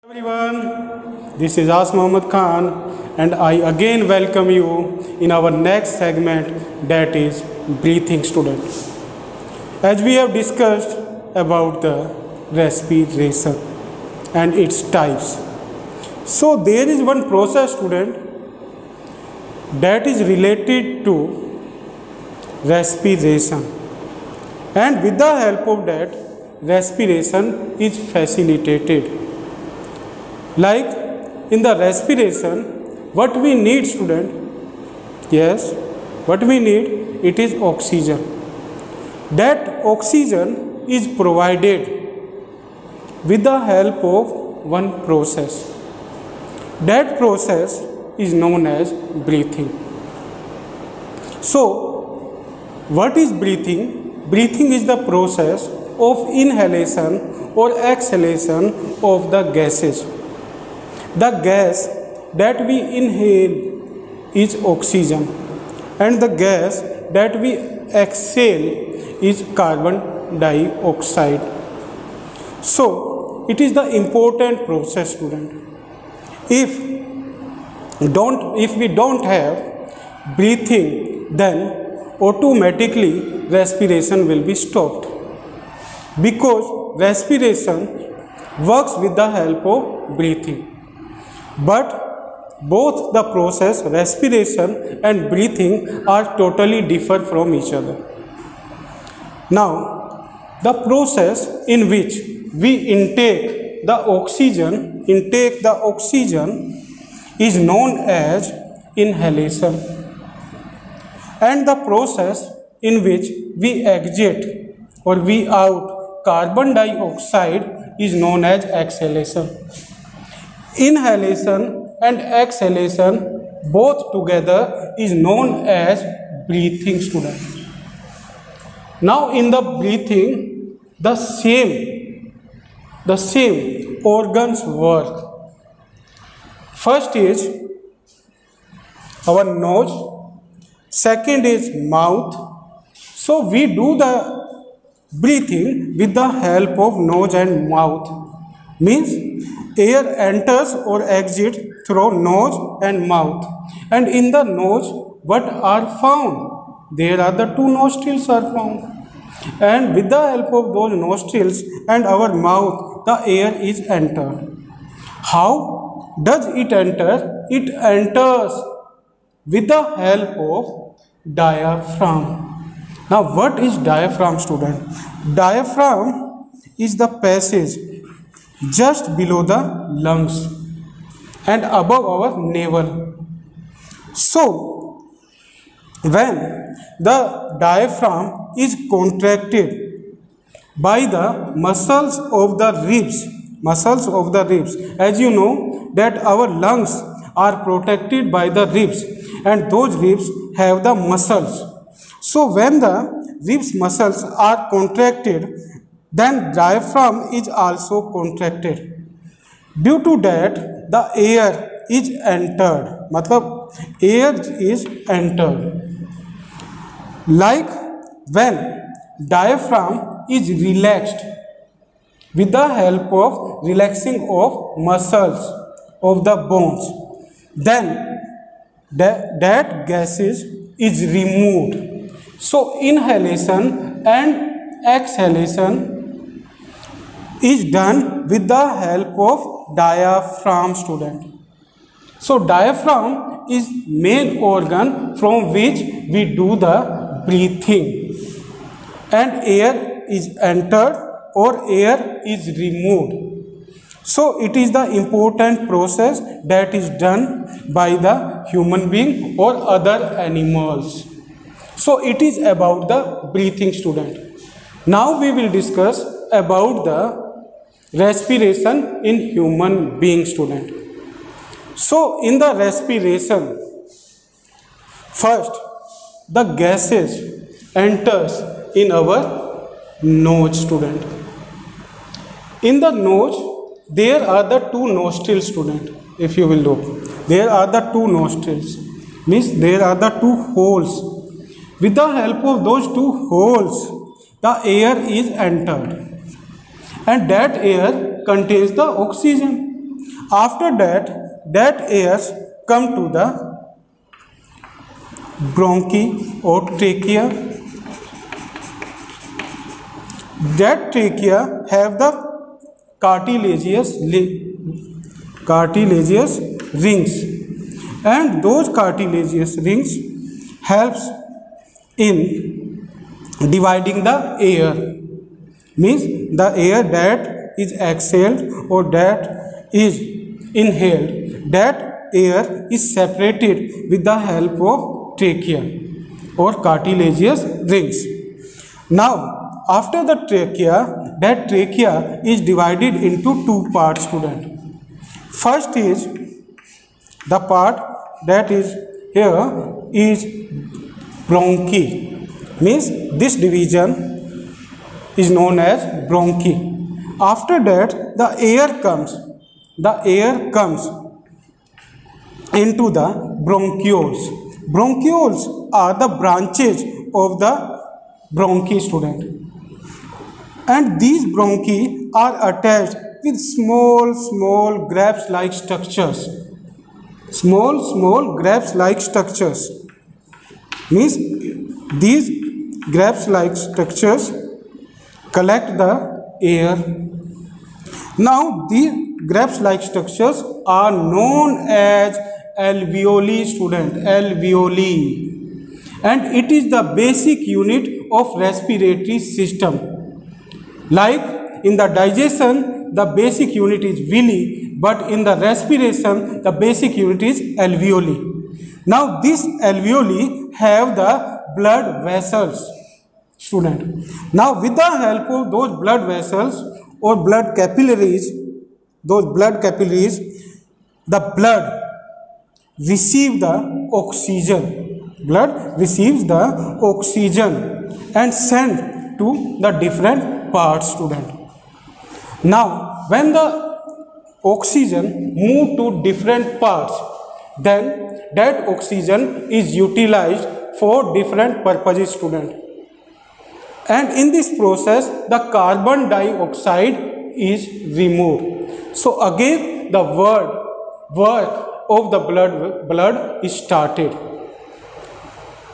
Everyone, this is As Mohammad Khan and I again welcome you in our next segment, that is breathing student. As we have discussed about the respiration and its types. So there is one process student that is related to respiration, and with the help of that respiration is facilitated. Like in the respiration, what we need student? Yes, what we need, it is oxygen. That oxygen is provided with the help of one process. That process is known as breathing. So what is breathing? Breathing is the process of inhalation or exhalation of the gases. The gas that we inhale is oxygen and the gas that we exhale is carbon dioxide. So it is the important process student. If we don't have breathing, then automatically respiration will be stopped, because respiration works with the help of breathing. But both the process respiration and breathing are totally different from each other. Now the process in which we intake the oxygen is known as inhalation, and the process in which we exit or we out carbon dioxide is known as exhalation. Inhalation and exhalation both together is known as breathing student. Now in the breathing, the same organs work. First is our nose, second is mouth. So we do the breathing with the help of nose and mouth. Means air enters or exits through nose and mouth. And in the nose, what are found? There are the two nostrils are found. And with the help of those nostrils and our mouth, the air is entered. How does it enter? It enters with the help of diaphragm. Now what is diaphragm student? Diaphragm is the passage just below the lungs and above our navel. So when the diaphragm is contracted by the muscles of the ribs, as you know that our lungs are protected by the ribs and those ribs have the muscles. So when the ribs muscles are contracted, then diaphragm is also contracted. Due to that, the air is entered. Air is entered. Like when diaphragm is relaxed with the help of relaxing of muscles of the bones, then that gases is removed. So inhalation and exhalation is done with the help of diaphragm student. So diaphragm is main organ from which we do the breathing, and air is entered or air is removed. So it is the important process that is done by the human being or other animals. So it is about the breathing student. Now we will discuss about the respiration in human being student. So in the respiration, first the gases enters in our nose student. In the nose there are the two nostrils student. If you will look, there are the two nostrils, means there are the two holes. With the help of those two holes, the air is entered. and that air contains the oxygen. After that, that airs come to the bronchi or trachea. That trachea have the cartilaginous rings, and those cartilaginous rings helps in dividing the air, means the air that is exhaled or that is inhaled, that air is separated with the help of trachea or cartilaginous rings. Now after the trachea, that trachea is divided into two parts, student. First is the part that is here is bronchi, means this division is known as bronchi. After that, the air comes into the bronchioles. Bronchioles are the branches of the bronchi, student. And these bronchi are attached with small grapes-like structures. Small grapes-like structures. Means these grapes-like structures collect the air. Now these grapes-like structures are known as alveoli, student. Alveoli. And it is the basic unit of respiratory system. Like in the digestion, the basic unit is villi, but in the respiration, the basic unit is alveoli. Now, this alveoli have the blood vessels, student. Now, with the help of those blood vessels or blood capillaries, the blood receives the oxygen. Blood receives the oxygen and sent to the different parts, student. Now, when the oxygen move to different parts, then that oxygen is utilized for different purposes, student. And in this process, the carbon dioxide is removed. So again, the work of the blood is started.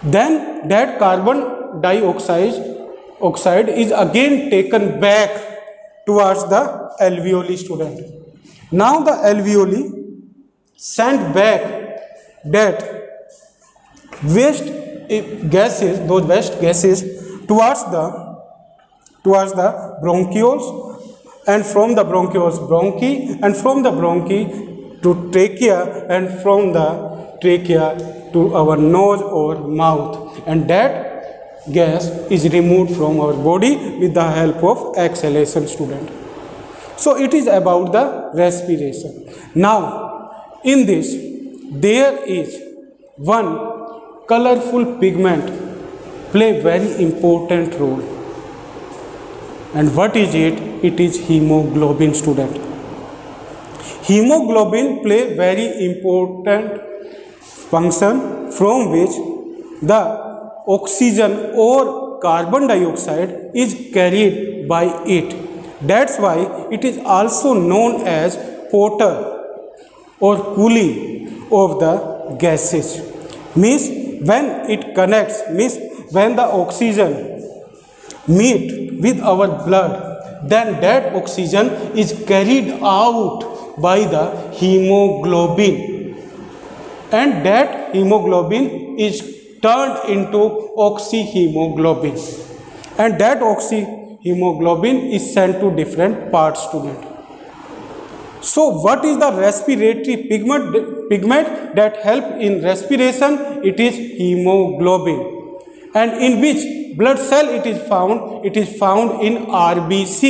Then that carbon dioxide is again taken back towards the alveoli, student. Now the alveoli send back that waste gases, those waste gases towards the bronchioles, and from the bronchioles bronchi, and from the bronchi to trachea, and from the trachea to our nose or mouth, and that gas is removed from our body with the help of exhalation, student. So it is about the respiration. Now in this there is one colorful pigment play very important role. And what is it? It is hemoglobin, student. Hemoglobin play very important function from which the oxygen or carbon dioxide is carried by it. That's why it is also known as porter or coolie of the gases. Means when it connects, means when the oxygen meet with our blood, then that oxygen is carried out by the hemoglobin, and that hemoglobin is turned into oxyhemoglobin, and that oxyhemoglobin is sent to different parts, student. So what is the respiratory pigment that help in respiration? It is hemoglobin. And in which blood cell it is found? It is found in RBC.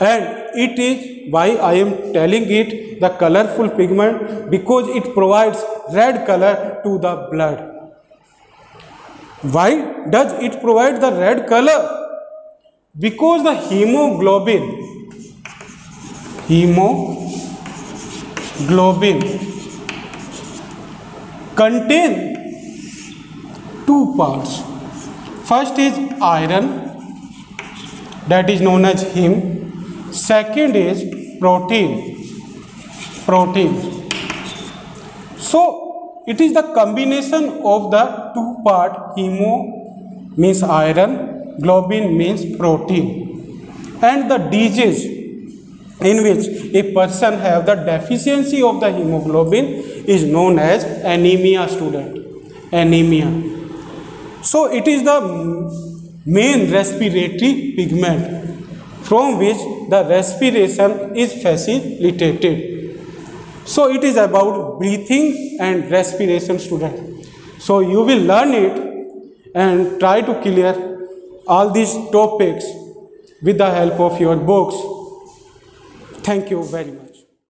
And it is why I am telling it the colorful pigment, because it provides red color to the blood. Why does it provide the red color? Because the hemoglobin contain two parts. First is iron, that is known as heme. Second is protein, protein. So it is the combination of the two part, hemo means iron, globin means protein, and the disease in which a person have the deficiency of the hemoglobin is known as anemia, student, anemia. So it is the main respiratory pigment from which the respiration is facilitated. So it is about breathing and respiration, student. So you will learn it and try to clear all these topics with the help of your books. Thank you very much.